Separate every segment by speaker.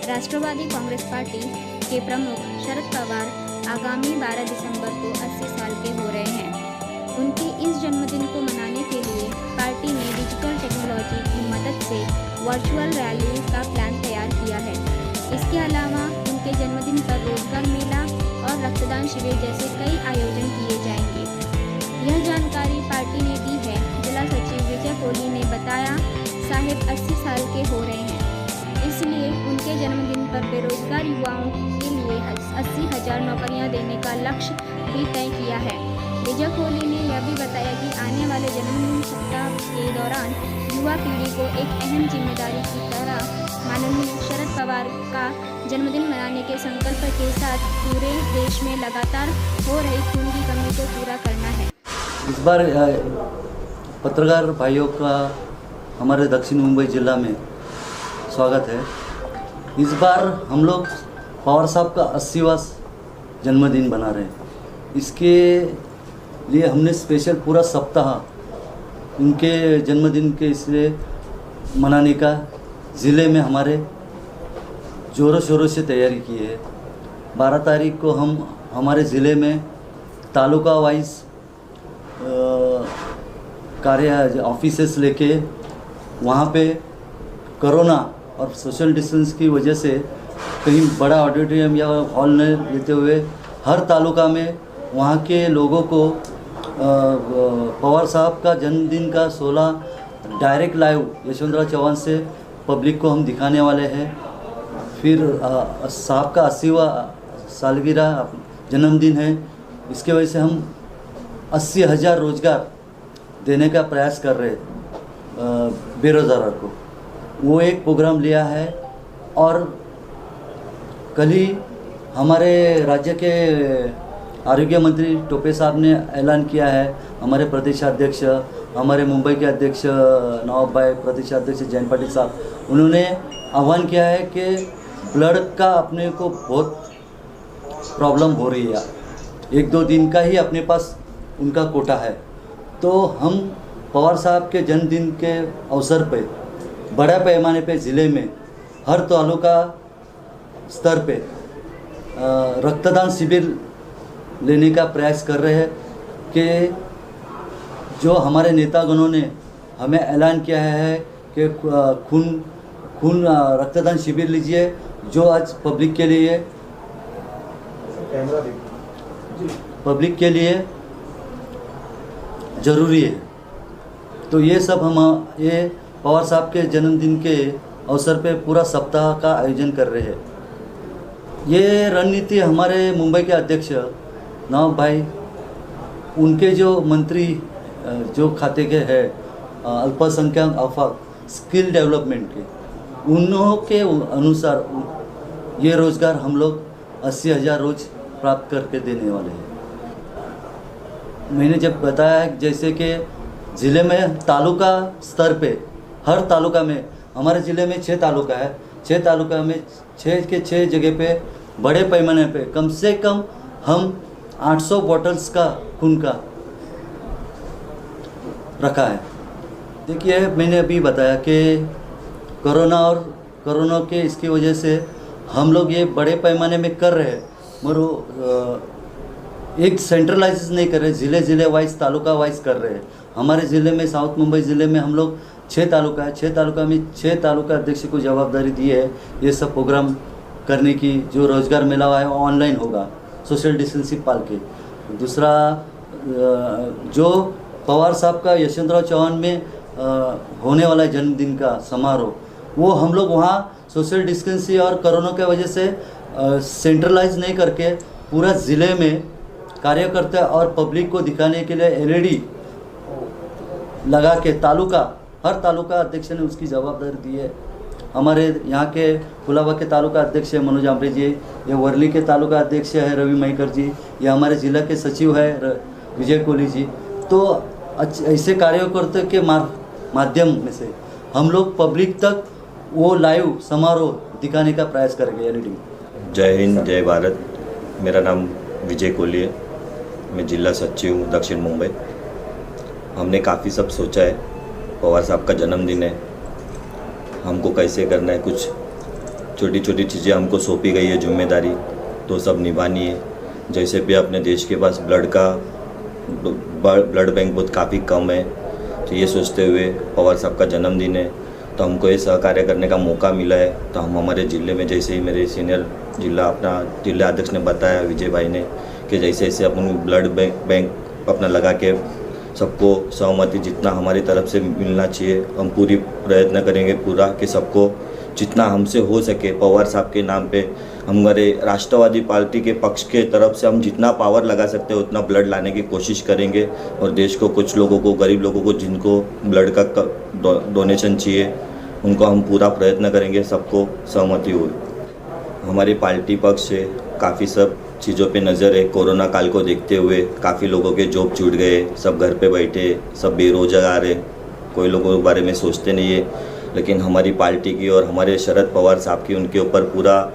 Speaker 1: राष्ट्रवादी Congress party के प्रमुख शरद पवार आगामी 12 दिसंबर को 80 साल के हो रहे हैं। उनके इस जन्मदिन को मनाने के लिए पार्टी ने डिजिटल टेक्नोलॉजी की मदद से वर्चुअल रैली का प्लान तैयार किया है। इसके अलावा उनके जन्मदिन पर रोजगार मेला और रक्तदान शिविर जैसे कई आयोजन किए जाएंगे। यह जानकारी पार्टी ने दी है। जिला सचिव विजय कोहली ने बताया, साहिब 80 साल के हो रहे हैं, इसलिए उनके जन्मदिन पर बेरोजगार युवाओं के लिए 80,000 नौकरियां देने का लक्ष्य भी तय किया है। विजय कोहली ने यह भी बताया कि आने वाले जन्मदिन सप्ताह के दौरान युवा पीढ़ी को एक अहम जिम्मेदारी की तरह माननीय शरद पवार का जन्मदिन मनाने के संकल्प के साथ पूरे देश में लगातार हो रही खून की कमी को पूरा करना है।
Speaker 2: इस बार पत्रकार भाइयों का हमारे दक्षिण मुंबई जिला में स्वागत है। इस बार हम लोग पवार साहब का 80वां जन्मदिन बना रहे हैं। इसके लिए हमने स्पेशल पूरा सप्ताह उनके जन्मदिन के इसलिए मनाने का ज़िले में हमारे ज़ोरों शोरों से तैयारी की है। 12 तारीख को हम हमारे ज़िले में तालुका वाइज कार्य ऑफिसेस लेके वहाँ पे कोरोना और सोशल डिस्टेंस की वजह से कहीं बड़ा ऑडिटोरियम या हॉल न लेते हुए हर तालुका में वहाँ के लोगों को पवार साहब का जन्मदिन का 16 डायरेक्ट लाइव यशवंतराव चौहान से पब्लिक को हम दिखाने वाले हैं। फिर साहब का 80वां सालगिरह जन्मदिन है, इसके वजह से हम 80,000 रोज़गार देने का प्रयास कर रहे हैं बेरोज़गार को। वो एक प्रोग्राम लिया है। और कल ही हमारे राज्य के आरोग्य मंत्री टोपे साहब ने ऐलान किया है, हमारे प्रदेशाध्यक्ष, हमारे मुंबई के अध्यक्ष नवाब भाई, प्रदेशाध्यक्ष जयंत पाटिल साहब, उन्होंने आह्वान किया है कि ब्लड का अपने को बहुत प्रॉब्लम हो रही है, 1-2 दिन का ही अपने पास उनका कोटा है। तो हम पवार साहब के जन्मदिन के अवसर पे बड़ा पैमाने पे ज़िले में हर तालुका स्तर पे रक्तदान शिविर लेने का प्रयास कर रहे हैं कि जो हमारे नेतागणों ने हमें ऐलान किया है कि खून रक्तदान शिविर लीजिए, जो आज पब्लिक के लिए ज़रूरी है। तो ये सब हम ये पवार साहब के जन्मदिन के अवसर पे पूरा सप्ताह का आयोजन कर रहे हैं। ये रणनीति हमारे मुंबई के अध्यक्ष नवाब भाई, उनके जो मंत्री जो खाते के हैं अल्पसंख्यक आफाक स्किल डेवलपमेंट के, उन्हों के अनुसार ये रोज़गार हम लोग 80,000 रोज़ प्राप्त करके देने वाले हैं। मैंने जब बताया जैसे कि ज़िले में तालुका स्तर पे हर तालुका में, हमारे ज़िले में 6 तालुका है, 6 तालुका में 6 के 6 जगह पे बड़े पैमाने पे कम से कम हम 800 बॉटल्स का खून का रखा है। देखिए, मैंने अभी बताया कि कोरोना के इसकी वजह से हम लोग ये बड़े पैमाने में कर रहे हैं, मगर एक सेंट्रलाइज नहीं कर रहे, ज़िले वाइज तालुका वाइज कर रहे हैं। हमारे ज़िले में साउथ मुंबई ज़िले में हम लोग 6 तालुका है, 6 तालुका में 6 तालुका अध्यक्ष को जवाबदारी दी है ये सब प्रोग्राम करने की। जो रोज़गार मेला है वो ऑनलाइन होगा, सोशल डिस्टेंसिंग पाल के। दूसरा, जो पवार साहब का यशवंतराव चौहान में होने वाला जन्मदिन का समारोह, वो हम लोग वहाँ सोशल डिस्टेंसिंग और कोरोना की वजह से सेंट्रलाइज नहीं करके पूरा ज़िले में कार्यकर्ता और पब्लिक को दिखाने के लिए LED लगा के हर तालुका अध्यक्ष ने उसकी जवाबदारी दी है। हमारे यहाँ के कुलाबा के तालुका अध्यक्ष है मनोज आमरे जी, ये वर्ली के तालुका अध्यक्ष है रवि महीकर जी, ये हमारे जिला के सचिव है विजय कोहली जी। तो ऐसे कार्यकर्ता के माध्यम में से हम लोग पब्लिक तक वो लाइव समारोह दिखाने का प्रयास करेंगे एलईडी में।
Speaker 3: जय हिंद, जय भारत। मेरा नाम विजय कोहली है, मैं जिला सचिव हूँ दक्षिण मुंबई। हमने काफ़ी सब सोचा है, पवार साहब का जन्मदिन है, हमको कैसे करना है, कुछ छोटी छोटी चीज़ें हमको सौंपी गई है जिम्मेदारी, तो सब निभानी है। जैसे भी अपने देश के पास ब्लड बैंक बहुत काफ़ी कम है, तो ये सोचते हुए पवार साहब का जन्मदिन है तो हमको ये सहकार्य करने का मौका मिला है। तो हम हमारे ज़िले में, जैसे ही मेरे सीनियर जिला अध्यक्ष ने बताया विजय भाई ने, कि जैसे जैसे अपन ब्लड बैंक अपना लगा के सबको सहमति जितना हमारी तरफ से मिलना चाहिए, हम पूरी प्रयत्न करेंगे पूरा कि सबको जितना हमसे हो सके पवार साहब के नाम पे, हमारे राष्ट्रवादी पार्टी के पक्ष के तरफ से हम जितना पावर लगा सकते हैं उतना ब्लड लाने की कोशिश करेंगे। और देश को कुछ लोगों को, गरीब लोगों को जिनको ब्लड का डोनेशन चाहिए, उनको हम पूरा प्रयत्न करेंगे, सबको सहमति हुई। हमारी पार्टी पक्ष से काफ़ी सब चीज़ों पे नज़र है। कोरोना काल को देखते हुए काफ़ी लोगों के जॉब छूट गए, सब घर पे बैठे, सब बेरोजगार है, कोई लोगों के बारे में सोचते नहीं है। लेकिन हमारी पार्टी की और हमारे शरद पवार साहब की उनके ऊपर पूरा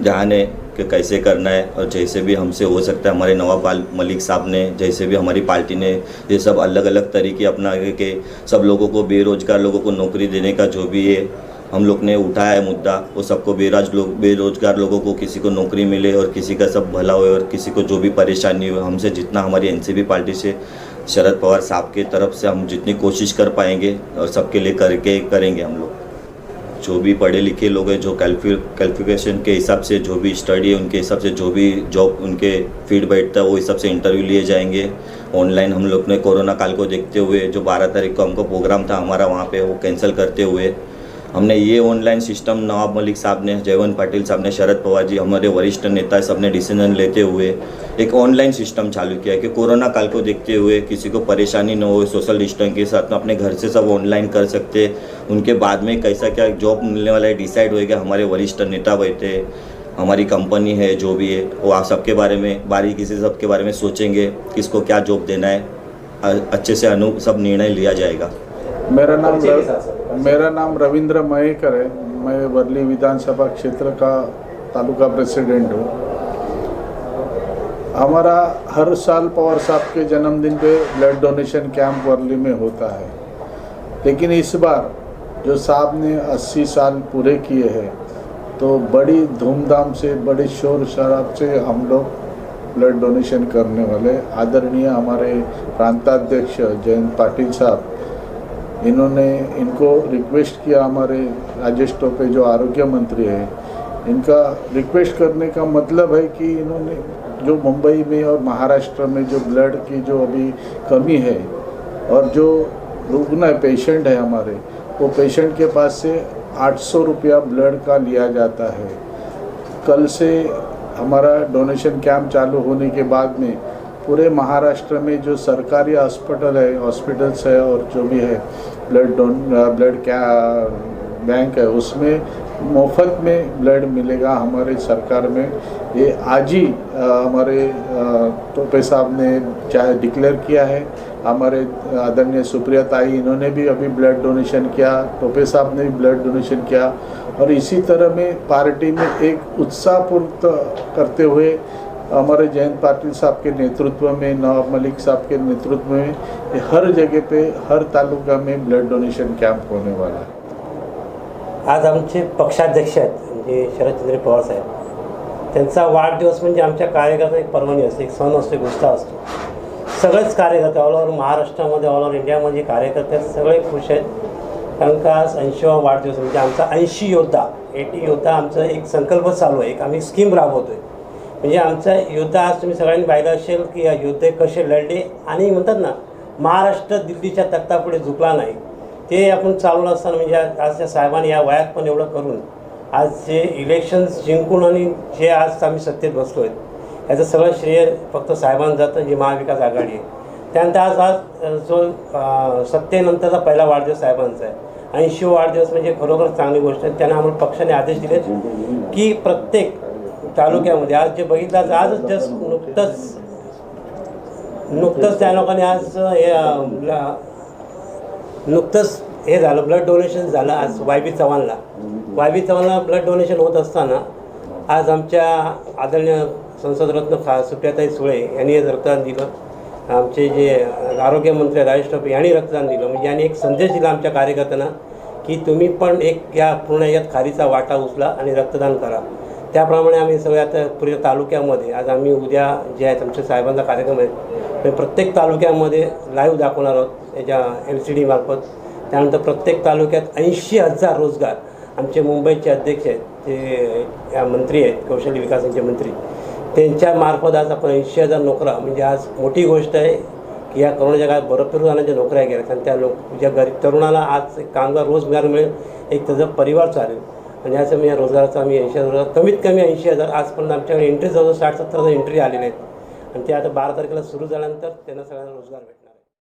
Speaker 3: ध्यान है कि कैसे करना है। और जैसे भी हमसे हो सकता है, हमारे नवाब मलिक साहब ने, जैसे भी हमारी पार्टी ने ये सब अलग अलग तरीके अपना के सब लोगों को, बेरोजगार लोगों को नौकरी देने का जो भी है हम लोग ने उठाया है मुद्दा, वो सबको बेरोजगार लोगों को किसी को नौकरी मिले और किसी का सब भला हो और किसी को जो भी परेशानी हो, हमसे जितना हमारी एनसीपी पार्टी से शरद पवार साहब की तरफ से हम जितनी कोशिश कर पाएंगे और सबके लिए करेंगे हम लोग। जो भी पढ़े लिखे लोग हैं, जो क्वालिफिकेशन के हिसाब से जो भी स्टडी है उनके हिसाब से जो भी जॉब उनके फील्ड बैठता है वो हिसाब से इंटरव्यू लिए जाएंगे। ऑनलाइन हम लोग ने कोरोना काल को देखते हुए जो 12 तारीख को हमको प्रोग्राम था हमारा वहाँ पे, वो कैंसिल करते हुए हमने ये ऑनलाइन सिस्टम नवाब मलिक साहब ने, जयवंत पाटिल साहब ने, शरद पवार जी, हमारे वरिष्ठ नेता सब ने डिसीजन लेते हुए एक ऑनलाइन सिस्टम चालू किया कि कोरोना काल को देखते हुए किसी को परेशानी न हो, सोशल डिस्टेंस के साथ में अपने घर से सब ऑनलाइन कर सकते। उनके बाद में कैसा क्या जॉब मिलने वाला है डिसाइड होएगा, हमारे वरिष्ठ नेता बैठे, हमारी कंपनी है जो भी है, वो आप सबके बारे में बारीकी से सबके बारे में सोचेंगे, किसको क्या जॉब देना है, अच्छे से सब निर्णय लिया जाएगा।
Speaker 4: मेरा नाम रविंद्र महेकर है, मैं वर्ली विधानसभा क्षेत्र का तालुका प्रेसिडेंट हूँ। हमारा हर साल पवार साहब के जन्मदिन पे ब्लड डोनेशन कैंप वर्ली में होता है, लेकिन इस बार जो साहब ने 80 साल पूरे किए हैं तो बड़ी धूमधाम से, बड़े शोर शराब से हम लोग ब्लड डोनेशन करने वाले। आदरणीय हमारे प्रांताध्यक्ष जयंत पाटिल साहब, इनको रिक्वेस्ट किया, हमारे राजेश टोपे जो आरोग्य मंत्री है, इनका रिक्वेस्ट करने का मतलब है कि इन्होंने जो मुंबई में और महाराष्ट्र में जो ब्लड की जो अभी कमी है और जो रुग्ण है, पेशेंट है हमारे, वो पेशेंट के पास से 800 रुपया ब्लड का लिया जाता है। कल से हमारा डोनेशन कैंप चालू होने के बाद में पूरे महाराष्ट्र में जो सरकारी हॉस्पिटल्स है और जो भी है ब्लड बैंक है, उसमें मुफ्त में ब्लड मिलेगा हमारे सरकार में। ये आज ही हमारे टोपे साहब ने चाहे डिक्लेयर किया है। हमारे आदरणीय सुप्रिया ताई, इन्होंने भी अभी ब्लड डोनेशन किया, टोपे साहब ने भी ब्लड डोनेशन किया। और इसी तरह में पार्टी में एक उत्साहपूर्ण करते हुए हमारे जयंत पाटिल साहब के नेतृत्व में, नवाब मलिक साहब के नेतृत्व में हर जगह पे, हर तालुका में ब्लड डोनेशन कैंप होने वाला है।
Speaker 5: आज आमचे पक्षाध्यक्ष आहेत म्हणजे शरदचंद्र पवार साहेब, त्यांचा वाढदिवस म्हणजे आमच्या कार्यकर्ता एक पर्वणी असते, एक सण असतो, एक उत्साह असतो. सगळेच कार्यकर्ते ऑल ओव्हर महाराष्ट्रामध्ये, ऑल ओव्हर इंडियामध्ये कार्यकर्ते सगळे खुश आहेत, कारण का आज 80वा वाढदिवस म्हणजे आमचा 80 योद्धा, 80 योद्धा आमचं एक संकल्प चालू आहे, एक आम्ही स्कीम राबवतो आहे. म्हणजे आमचा योद्धा आज तुम्ही सगळ्यांनी पाहिलं असेल की या योद्धे कसे लढले आणि म्हणतात ना, महाराष्ट्र दिल्लीच्या तख्तापुढे झुकला नाही. ते आपण चालवलं असताना म्हणजे आज त्या साहेबांनी या वयात पण एवढं करून आज जे इलेक्शन्स जिंकून आणि जे आज आम्ही सत्तेत बसलो आहेत, याचं सगळं श्रेय फक्त साहेबांना जातं, जी महाविकास आघाडी आहे. त्यानंतर आज जो सत्तेनंतरचा पहिला वाढदिवस साहेबांचा आहे. 80 वाढदिवस म्हणजे खरोखर चांगली गोष्ट आहे. त्यांना आम्हाला पक्षाने आदेश दिले की प्रत्येक तालुक्यामध्ये आज जे बघितलं आजच जस्ट नुकतंच त्या लोकांनी आज नुकतंच हे झालं, ब्लड डोनेशन झालं आज वाय.बी. चव्हाणला ब्लड डोनेशन होत असताना आज आमच्या आदरणीय संसदरत्न सुप्रियाताई सुळे यांनी रक्तदान दिलं. आमचे जे आरोग्यमंत्री राजेश टोपे यांनी रक्तदान दिलं. म्हणजे यांनी एक संदेश दिला आमच्या कार्यकर्त्यांना की तुम्ही पण एक या पूर्ण यात खारीचा वाटा उचला आणि रक्तदान करा. त्याप्रमाणे आम्ही सगळ्यात पुढे तालुक्यामध्ये आज आम्ही उद्या जे आहेत आमच्या साहेबांचा कार्यक्रम आहे प्रत्येक तालुक्यामध्ये लाईव्ह दाखवणार आहोत याच्या LCD मार्फत. त्यानंतर प्रत्येक तालुक्यात 80,000 रोजगार आमचे मुंबईचे अध्यक्ष आहेत ते या मंत्री आहेत कौशल्य विकासाचे मंत्री त्यांच्यामार्फत आज आपण 80,000 नोकऱ्या म्हणजे आज मोठी गोष्ट आहे की या करोनाच्या काळात भरपूर जणांच्या नोकऱ्या गेल्यात आणि त्या ज्या गरीब तरुणाला आज एक कामगार रोजगार मिळेल एक त्याचा परिवार चालेल आणि याचं मी या रोजगाराचा आम्ही 80,000 कमीत कमी 80,000 आजपर्यंत आमच्याकडे एंट्री जवळ 60-70,000 एंट्री आलेल्या आहेत आणि ते आता 12 तारखेला सुरू झाल्यानंतर त्यांना सगळ्यांना रोजगार भेटणार.